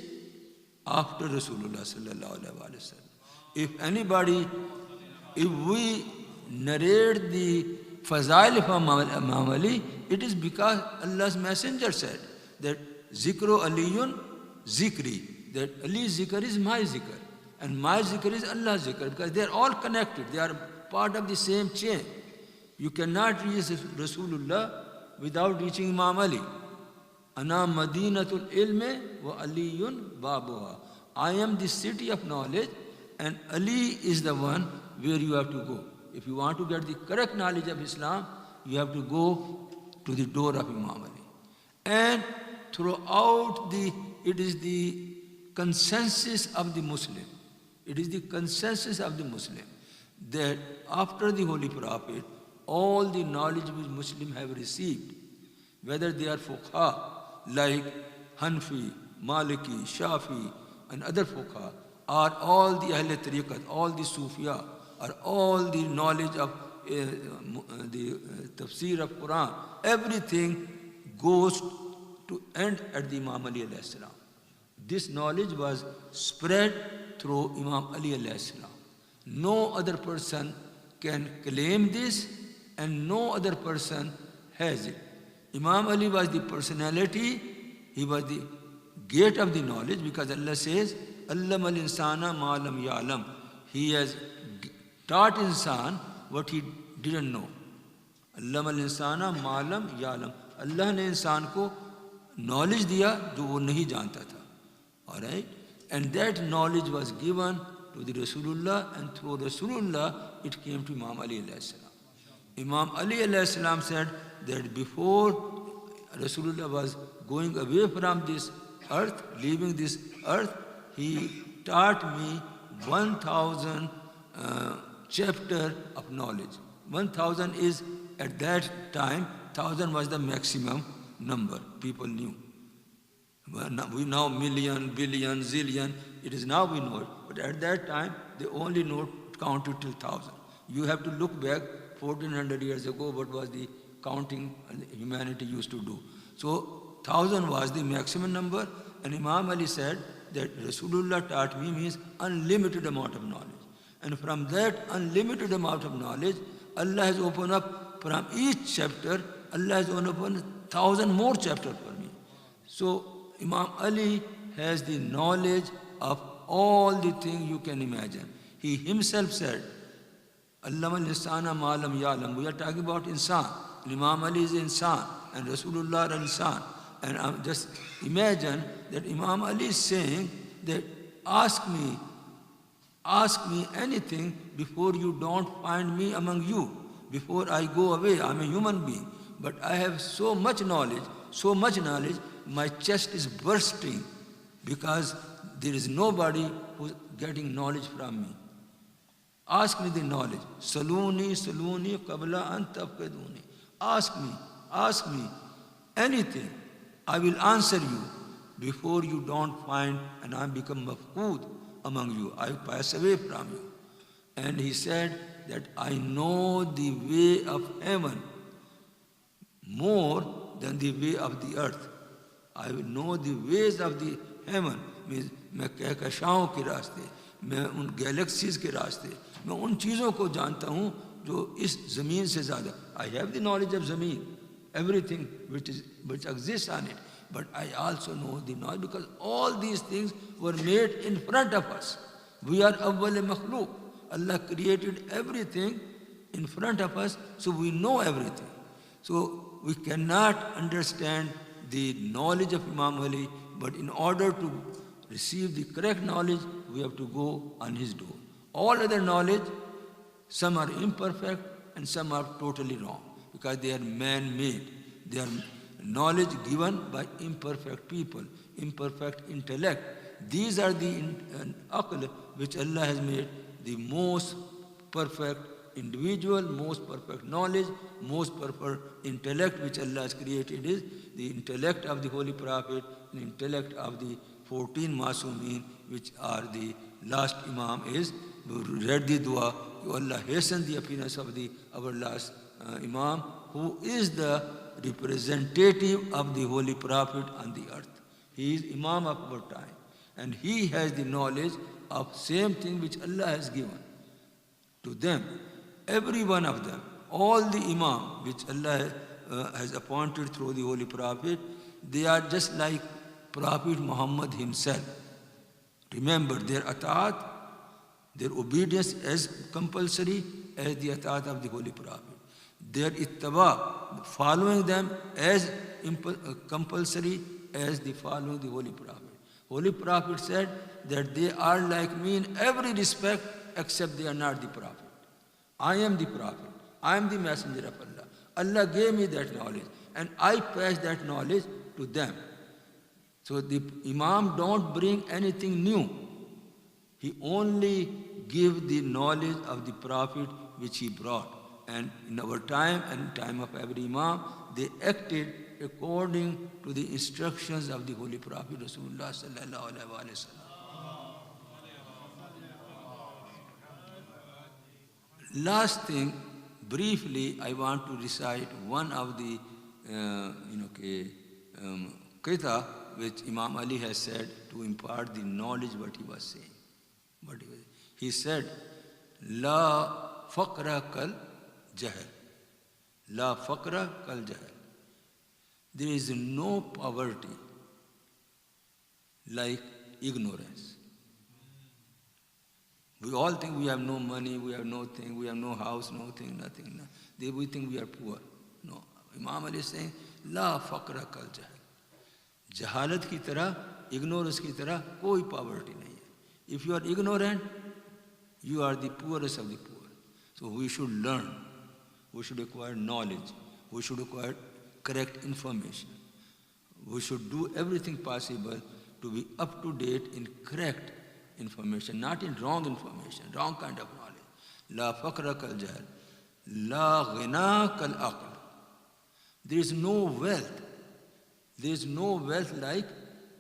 after Rasulullah sallallahu alaihi wasallam. If we narrate the Fazail of Imam Ali, it is because Allah's Messenger said that Zikru Aliyun Zikri, that Ali's zikr is my zikr, and my zikr is Allah's zikr, because they are all connected, they are part of the same chain. You cannot reach Rasulullah without reaching Imam Ali. Ana Madinatul Ilme wa Aliyun Babuha. I am the city of knowledge, and Ali is the one where you have to go. If you want to get the correct knowledge of Islam, you have to go to the door of Imam Ali. And throughout it is the consensus of the Muslim. It is the consensus of the Muslim that after the Holy Prophet, all the knowledge which Muslims have received, whether they are fuqaha like Hanfi, Maliki, Shafi, and other fuqaha, or all the Ahl Tariqat, all the Sufiya, or all the knowledge of the tafsir of Quran, everything goes to end at the Imam Ali alayhi salam. This knowledge was spread through Imam Ali alayhi salam. No other person can claim this, and no other person has it. Imam Ali was the personality, he was the gate of the knowledge, because Allah says, Allam al-insana ma lam ya'lam. He has taught insan what he didn't know. Allam al-insana ma lam ya'lam. अल्लाह ने इंसान को knowledge दिया जो वो नहीं जानता था. All right? And that knowledge was given to the Rasulullah, and through Rasulullah it came to Imam Ali alayhi salam. Imam Ali alayhi salam said that before Rasulullah was going away from this earth, leaving this earth, he taught me 1,000 chapter of knowledge. 1,000 is, at that time, 1,000 was the maximum number people knew. We now million, billion, zillion, it is now we know it. But at that time, they only counted till 1,000. You have to look back 1400 years ago, what was the counting humanity used to do. So 1,000 was the maximum number, and Imam Ali said that Rasulullah taught me means unlimited amount of knowledge. And from that unlimited amount of knowledge, Allah has opened up from each chapter, Allah has opened 1,000 more chapters for me. So Imam Ali has the knowledge of all the things you can imagine. He himself said, Allama al-insana ma lam ya'lam. We are talking about insan. Imam Ali is insan and Rasulullah are insan. And just imagine that Imam Ali is saying that ask me anything before you don't find me among you. Before I go away, I'm a human being. But I have so much knowledge, my chest is bursting because there is nobody who's getting knowledge from me. Ask me the knowledge. Saluni, qabla an tafqiduni. Ask me anything. I will answer you before you don't find and I become mafqood among you. I pass away from you. And he said that I know the way of heaven more than the way of the earth. I will know the ways of the heaven. Means मैं कहकशाओं के रास्ते, मैं उन galaxies के रास्ते, मैं उन चीज़ों को जानता हूँ जो इस ज़मीन से ज़्यादा. I have the knowledge of ज़मीन, everything which exists on it. But I also know the knowledge because all these things were made in front of us. We are awwal makhlooq. Allah created everything in front of us, so we know everything. So we cannot understand the knowledge of Imam Ali, but in order to receive the correct knowledge, we have to go on his door. All other knowledge, some are imperfect and some are totally wrong because they are man-made. They are knowledge given by imperfect people, imperfect intellect. These are the aql which Allah has made the most perfect individual, most perfect knowledge, most perfect intellect which Allah has created is the intellect of the Holy Prophet, the intellect of the 14 Masumeen, which are the last Imam is, read the dua, Allah hasten the appearance of our last Imam, who is the representative of the Holy Prophet on the earth. He is Imam of our time. And he has the knowledge of same thing which Allah has given to them. Every one of them, all the Imam which Allah has appointed through the Holy Prophet, they are just like Prophet Muhammad himself. Remember, their ataat, their obedience as compulsory as the ataat of the Holy Prophet. Their ittaba, following them as compulsory as the following the Holy Prophet. Holy Prophet said that they are like me in every respect except they are not the Prophet. I am the Prophet. I am the messenger of Allah. Allah gave me that knowledge and I passed that knowledge to them. So the Imam don't bring anything new. He only give the knowledge of the Prophet which he brought. And in our time and time of every Imam, they acted according to the instructions of the Holy Prophet Rasulullah sallallahu alaihi wasallam. Last thing, briefly, I want to recite one of the qita which Imam Ali has said to impart the knowledge what he was saying. He said, La faqra kal jahl. La faqra kal jahl. There is no poverty like ignorance. We all think we have no money, we have no thing, we have no house, no thing, nothing. We think we are poor. No. Imam Ali is saying ला फ़क्र कल जहल, जहालत की तरह, ignorance की तरह कोई poverty नहीं है. If you are ignorant, you are the poorest of the poor. So we should learn, we should acquire knowledge, we should acquire correct information. We should do everything possible to be up to date in correct information, not in wrong information, wrong kind of knowledge. La faqra kal jahl, la ghina kal aql. There is no wealth. There is no wealth like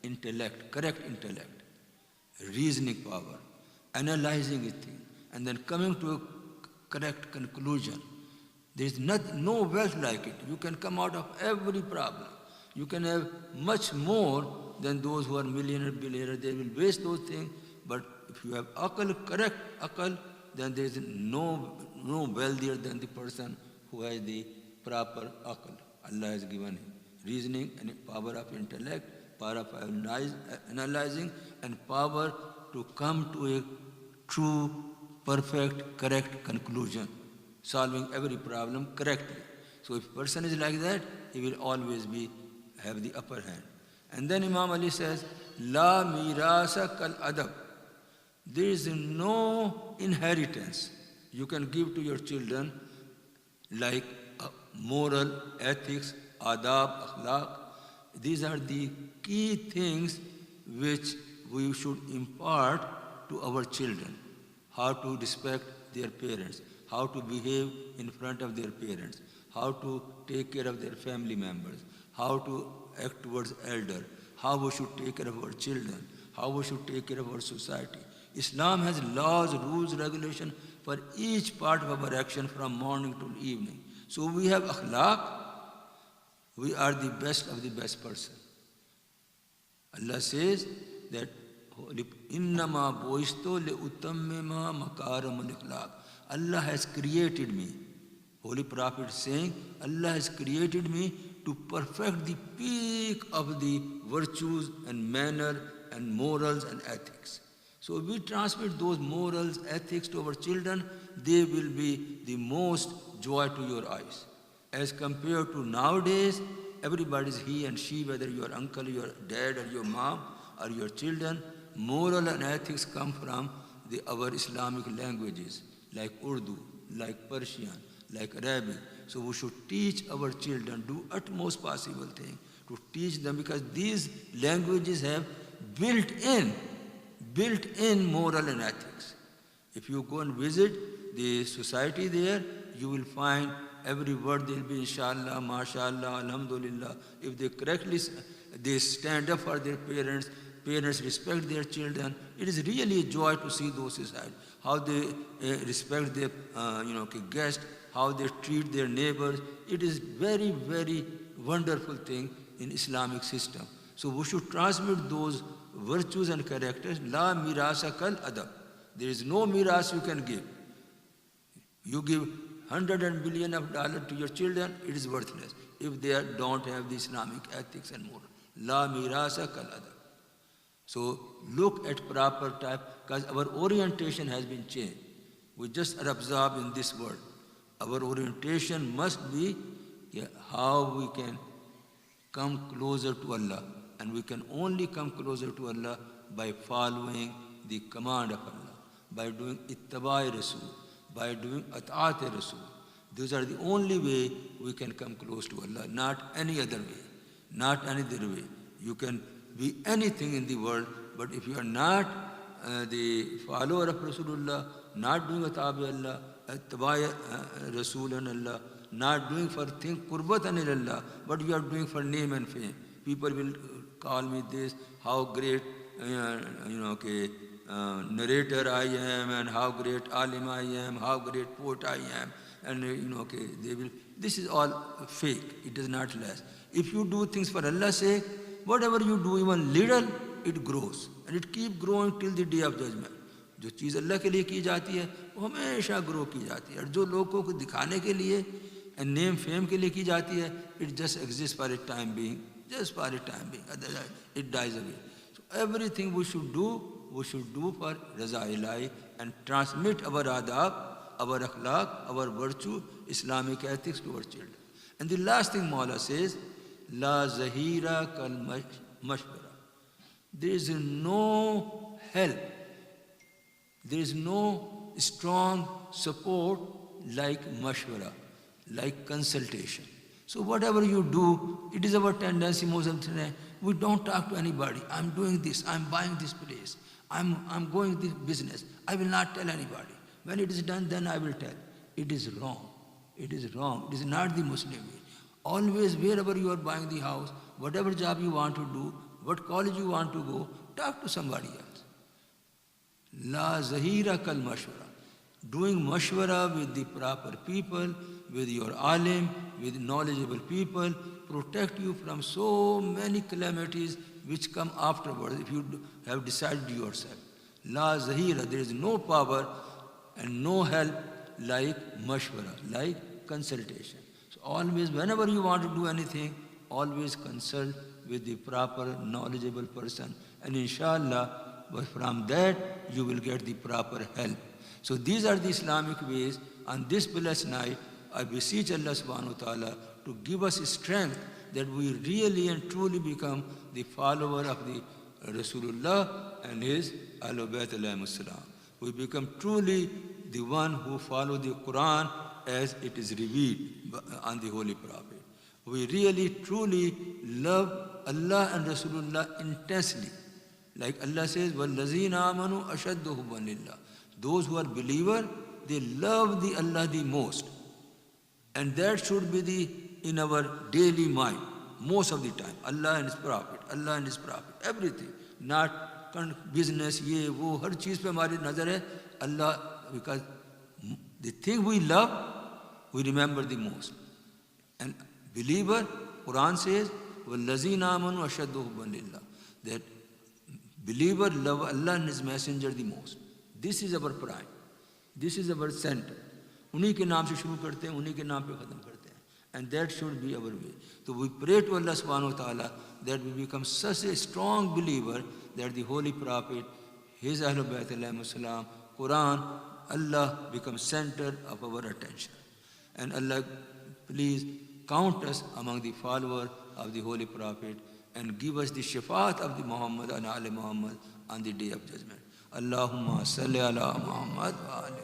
intellect, correct intellect, reasoning power, analyzing a thing, and then coming to a correct conclusion. There is no wealth like it. You can come out of every problem. You can have much more than those who are millionaire, billionaire. They will waste those things. But if you have aql, correct aql, then there is no wealthier than the person who has the proper aql. Allah has given him reasoning and power of intellect, power of analyzing, and power to come to a true, perfect, correct conclusion, solving every problem correctly. So if a person is like that, he will always have the upper hand. And then Imam Ali says, La mirasa kal adab. There is no inheritance you can give to your children like moral, ethics, adab, akhlaq. These are the key things which we should impart to our children. How to respect their parents, how to behave in front of their parents, how to take care of their family members, how to act towards elder, how we should take care of our children, how we should take care of our society. Islam has laws, rules, regulations for each part of our action from morning till evening. So we have akhlaq, we are the best of the best person. Allah says that Innama boisto le utammima makaramul akhlaq. Allah has created me. Holy Prophet is saying, Allah has created me to perfect the peak of the virtues and manner and morals and ethics. So if we transmit those morals, ethics to our children, they will be the most joy to your eyes. As compared to nowadays, everybody is he and she, whether your uncle, your dad, or your mom, or your children. Moral and ethics come from our Islamic languages, like Urdu, like Persian, like Arabic. So we should teach our children, do utmost possible thing to teach them, because these languages have built-in moral and ethics. If you go and visit the society there, you will find every word there will be inshallah, mashallah, alhamdulillah. If they correctly they stand up for their parents respect their children. It is really a joy to see those societies, how they respect their guests, how they treat their neighbors. It is very, very wonderful thing in Islamic system. So we should transmit those virtues and characters. La mirasa kal adab. There is no miras you can give. You give $100 billion to your children, it is worthless if they don't have the Islamic ethics and moral. La mirasa kal adab. So look at proper type, because our orientation has been changed. We just are absorbed in this world. Our orientation must be how we can come closer to Allah. And we can only come closer to Allah by following the command of Allah, by doing ittabai Rasul, by doing ata'at Rasul. These are the only way we can come close to Allah, not any other way, not any other way. You can be anything in the world, but if you are not the follower of Rasulullah, not doing atabi Allah, ittabai Rasul and Allah, not doing for things qurbatan Allah, but you are doing for name and fame. People will call me this, how great narrator I am, and how great alim I am, how great poet I am, and they will. This is all fake. It does not last. If you do things for Allah's sake, whatever you do, even little, it grows, and it keep growing till the day of judgment. जो चीज़ अल्लाह के लिए की जाती है वो हमेशा grow की जाती है, और जो लोगों को दिखाने के लिए and name fame के लिए की जाती है, it just exists for a time being, just for a time being, otherwise it dies away. So everything we should do for Raza Ilahi and transmit our adab, our akhlaq, our virtue, Islamic ethics to our children. And the last thing Mawla says, La zahira kal mashwara. There is no help, there is no strong support like mashwara, like consultation. So whatever you do, it is our tendency most of the time, we don't talk to anybody. I'm doing this, I'm buying this place, I'm going this business. I will not tell anybody. When it is done, then I will tell. It is wrong. It is wrong. It is not the Muslim way. Always, wherever you are buying the house, whatever job you want to do, what college you want to go, talk to somebody else. La zahira kal mashwara. Doing mashwara with the proper people, with your alim, with knowledgeable people, protect you from so many calamities which come afterwards if you have decided yourself. La zahira, there is no power and no help like mashwara, like consultation. So always, whenever you want to do anything, always consult with the proper knowledgeable person, and inshallah, from that you will get the proper help. So these are the Islamic ways. On this blessed night, I beseech Allah subhanahu wa ta'ala to give us strength that we really and truly become the follower of the Rasulullah and his Ahlul Bayt alayhimus salam. We become truly the one who follow the Quran as it is revealed on the Holy Prophet. We really truly love Allah and Rasulullah intensely. Like Allah says, وَالَّذِينَ آمَنُوا أَشَدُّ حُبًّا لِلَّهِ. Those who are believer, they love the Allah the most. And that should be in our daily mind, most of the time. Allah and His Prophet, Allah and His Prophet, everything. Not business, ye, wo, har cheez pe hamari nazar hai, Allah, because the thing we love, we remember the most. And believer, Quran says, وَالَّذِينَ آمَنُوا أَشَدُّ حُبًّا لِلَّهِ. That believer love Allah and His Messenger the most. This is our pride. This is our center. उन्हीं के नाम से शुरू करते हैं, उन्हीं के नाम पे ख़त्म करते हैं. And that should be our way. So we pray to Allah subhanahu wa ta'ala that we become such a strong believer that the Holy Prophet, his Ahlul Bayt alayhimus salam, Quran, Allah becomes center of our attention. And Allah, please count us among the followers of the Holy Prophet and give us the shafaat of the Muhammad and Ali Muhammad on the day of judgment. Allahumma salli ala Muhammad wa ali